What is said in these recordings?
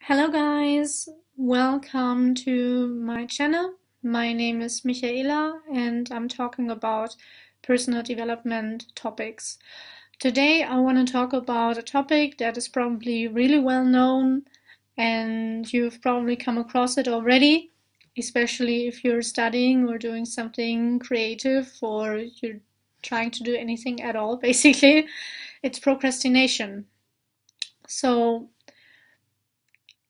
Hello guys, welcome to my channel. My name is Michaela and I'm talking about personal development topics. Today I want to talk about a topic that is probably really well known and you've probably come across it already, especially if you're studying or doing something creative or you're trying to do anything at all, basically. It's procrastination. So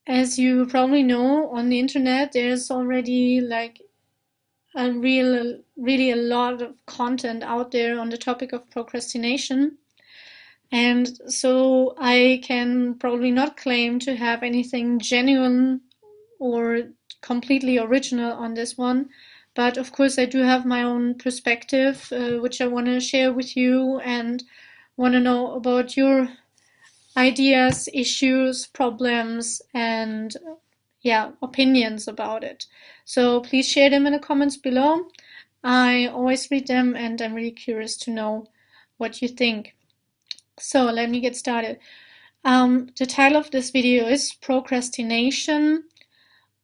as you probably know, on the internet, there's already like really a lot of content out there on the topic of procrastination. And so I can probably not claim to have anything genuine or completely original on this one. But of course, I do have my own perspective, which I want to share with you and want to know about your ideas, issues, problems, and yeah, opinions about it. So please share them in the comments below. I always read them and I'm really curious to know what you think. So let me get started. The title of this video is Procrastination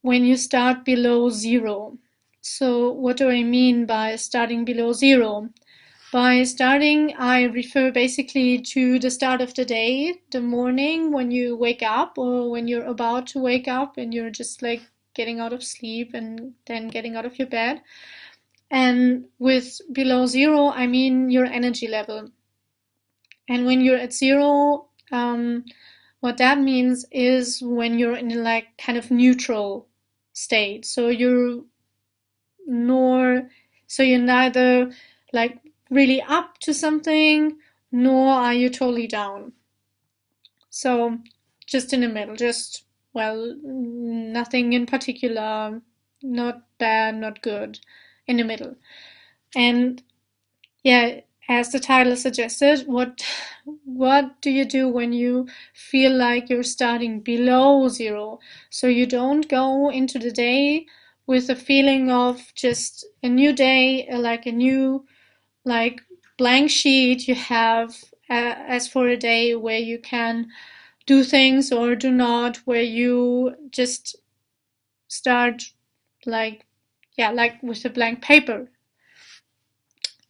when you start below zero. So what do I mean by starting below zero? By starting, I refer basically to the start of the day, the morning when you wake up or when you're about to wake up and you're just like getting out of sleep and then getting out of your bed. And with below zero, I mean your energy level. And when you're at zero, what that means is when you're in like kind of neutral state. Nor, so you're neither like really up to something, nor are you totally down. So just in the middle, just, well, nothing in particular, not bad, not good, in the middle. And yeah, as the title suggested, what do you do when you feel like you're starting below zero? So you don't go into the day with a feeling of just a new day, like a new like blank sheet you have as for a day where you can do things or do not, where you just start like, yeah, like with a blank paper.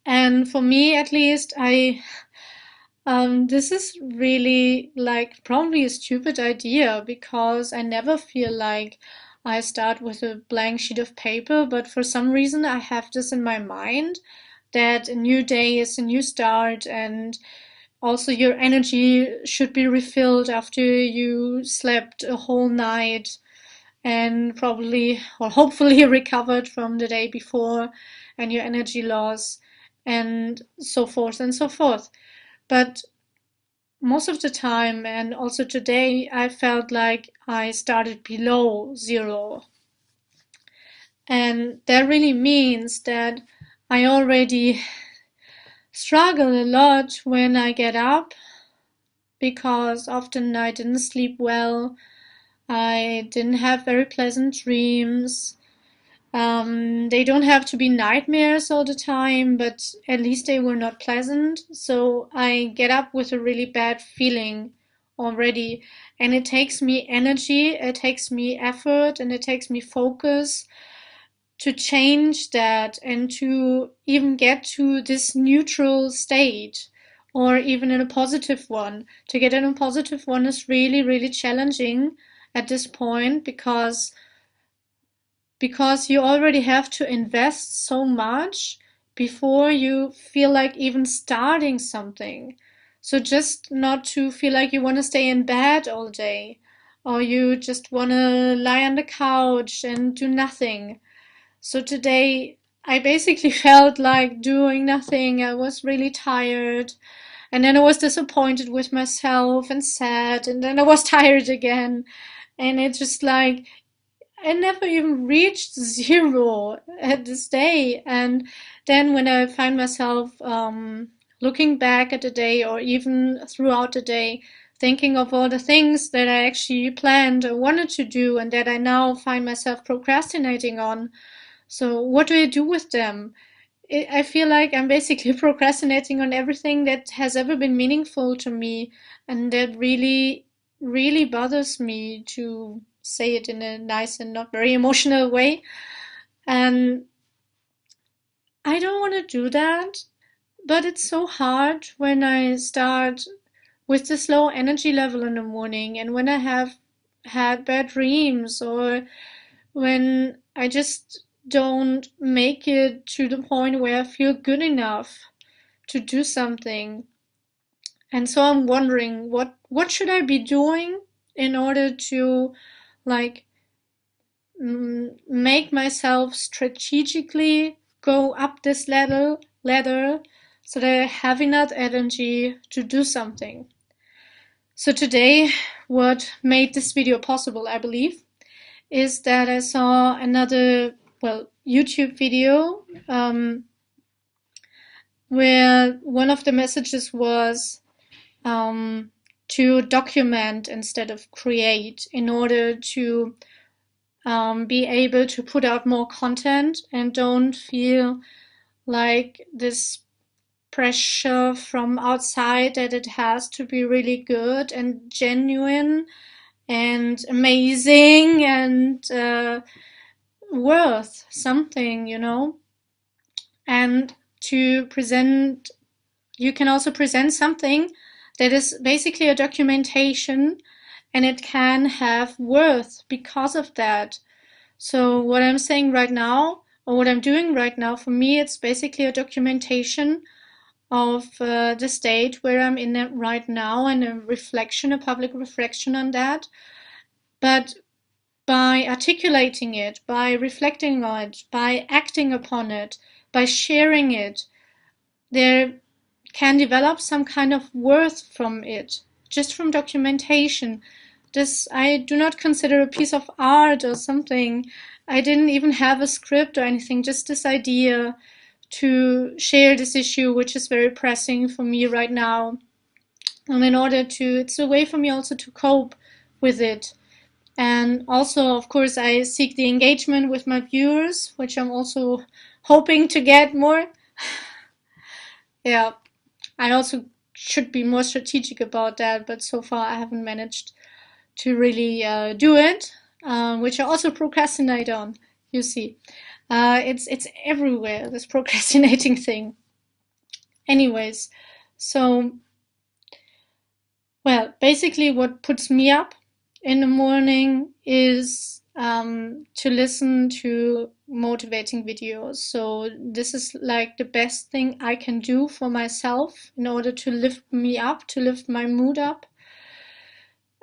And for me, at least, this is really like probably a stupid idea because I never feel like I start with a blank sheet of paper, but for some reason I have this in my mind that a new day is a new start and also your energy should be refilled after you slept a whole night and probably or hopefully recovered from the day before and your energy loss and so forth and so forth. But most of the time, and also today, I felt like I started below zero. And that really means that I already struggle a lot when I get up because often I didn't sleep well. I didn't have very pleasant dreams. They don't have to be nightmares all the time, but at least they were not pleasant. So I get up with a really bad feeling already. And it takes me energy, it takes me effort, and it takes me focus to change that and to even get to this neutral state or even in a positive one. To get in a positive one is really, really challenging at this point because you already have to invest so much before you feel like even starting something. So just not to feel like you want to stay in bed all day or you just want to lie on the couch and do nothing. So today I basically felt like doing nothing. I was really tired. And then I was disappointed with myself and sad. And then I was tired again. And it's just like, I never even reached zero at this day. And then when I find myself looking back at the day or even throughout the day, thinking of all the things that I actually planned or wanted to do and that I now find myself procrastinating on. So what do I do with them? I feel like I'm basically procrastinating on everything that has ever been meaningful to me and that really really bothers me, to say it in a nice and not very emotional way. And I don't want to do that, but it's so hard when I start with this low energy level in the morning, and when I have had bad dreams, or when I just don't make it to the point where I feel good enough to do something. And so I'm wondering, what should I be doing in order to, like, make myself strategically go up this ladder so that I have enough energy to do something. So today, what made this video possible, I believe, is that I saw another, YouTube video, where one of the messages was, to document instead of create, in order to be able to put out more content and don't feel like this pressure from outside that it has to be really good and genuine and amazing and worth something, and to present, you can also present something that is basically a documentation, and it can have worth because of that. So what I'm saying right now, or what I'm doing right now, for me, it's basically a documentation of the state where I'm in it right now, and a reflection, a public reflection on that. But by articulating it, by reflecting on it, by acting upon it, by sharing it, there can develop some kind of worth from it, just from documentation. This I do not consider a piece of art or something. I didn't even have a script or anything, just this idea to share this issue, which is very pressing for me right now. And in order to, it's a way for me also to cope with it. And also, of course, I seek the engagement with my viewers, which I'm also hoping to get more. Yeah, I also should be more strategic about that, but so far I haven't managed to really do it, which I also procrastinate on, you see. It's everywhere, this procrastinating thing. Anyways, so, basically what puts me up in the morning is to listen to motivating videos. So this is like the best thing I can do for myself in order to lift me up, to lift my mood up.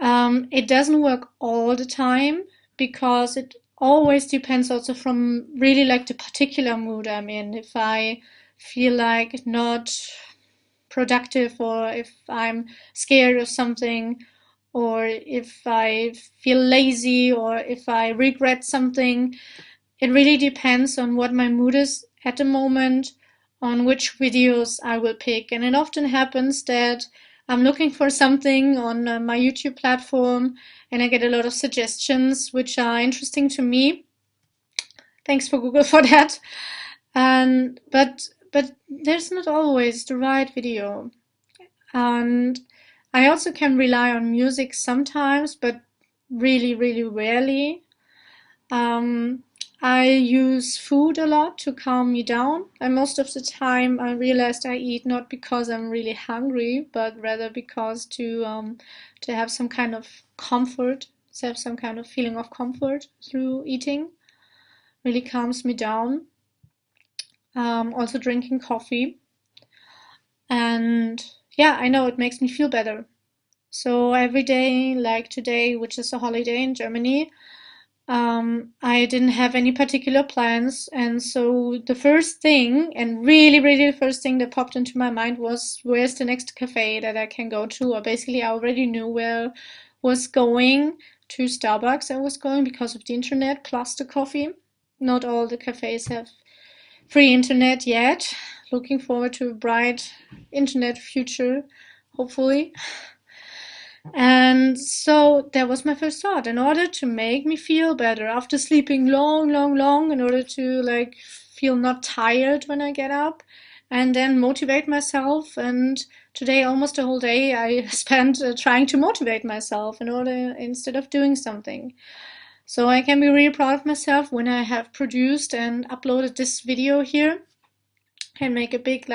It doesn't work all the time, because it always depends also from really like the particular mood I'm in. If I feel like not productive, or if I'm scared of something, or if I feel lazy, or if I regret something, it really depends on what my mood is at the moment, on which videos I will pick. And it often happens that I'm looking for something on my YouTube platform, and I get a lot of suggestions which are interesting to me. Thanks for Google for that. And but there's not always the right video. And I also can rely on music sometimes, but really, really rarely. I use food a lot to calm me down, and most of the time I realized I eat not because I'm really hungry, but rather because to have some kind of comfort, to have some kind of feeling of comfort through eating. Really calms me down. Also drinking coffee, and yeah, I know it makes me feel better. So every day, like today, which is a holiday in Germany, I didn't have any particular plans, and so the first thing, and really, really the first thing that popped into my mind was, where's the next cafe that I can go to? Or basically, I already knew where I was going. To Starbucks I was going because of the internet plus the coffee. Not all the cafes have free internet yet. Looking forward to a bright internet future, hopefully. And so that was my first thought. In order to make me feel better after sleeping long, long, long, in order to like feel not tired when I get up, and then motivate myself and today, almost a whole day, I spent trying to motivate myself instead of doing something. So I can be really proud of myself when I have produced and uploaded this video here and make a big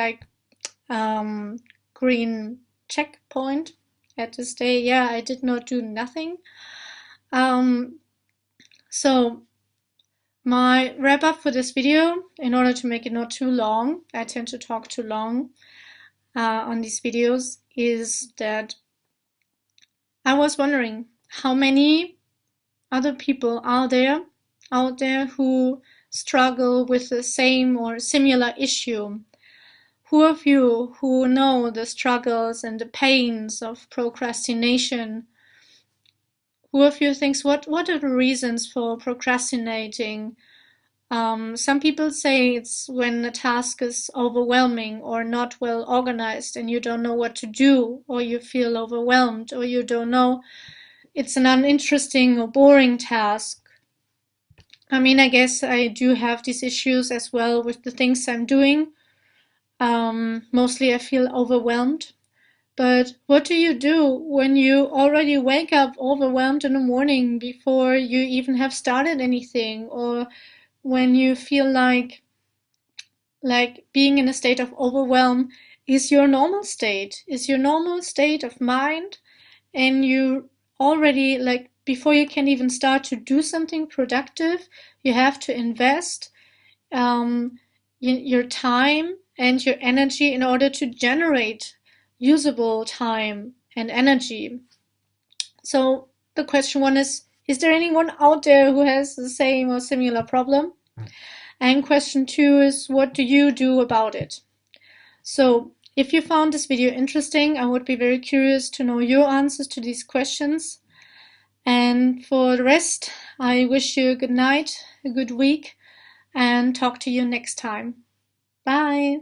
green checkpoint at this day. Yeah, I did not do nothing. So my wrap up for this video, in order to make it not too long, I tend to talk too long on these videos, is that I was wondering how many other people are there out there who struggle with the same or similar issue. Who of you who know the struggles and the pains of procrastination? Who of you thinks what are the reasons for procrastinating? Some people say it's when the task is overwhelming or not well organized and you don't know what to do, or you feel overwhelmed, or you don't know, it's an uninteresting or boring task. I mean, I guess I do have these issues as well with the things I'm doing. Mostly I feel overwhelmed. But what do you do when you already wake up overwhelmed in the morning before you even have started anything, or when you feel like being in a state of overwhelm is your normal state, of mind, and you already, before you can even start to do something productive, you have to invest your time and your energy in order to generate usable time and energy. So the question one is there anyone out there who has the same or similar problem? And question two is, what do you do about it? So if you found this video interesting, I would be very curious to know your answers to these questions. And for the rest, I wish you a good night, a good week, and talk to you next time. Bye.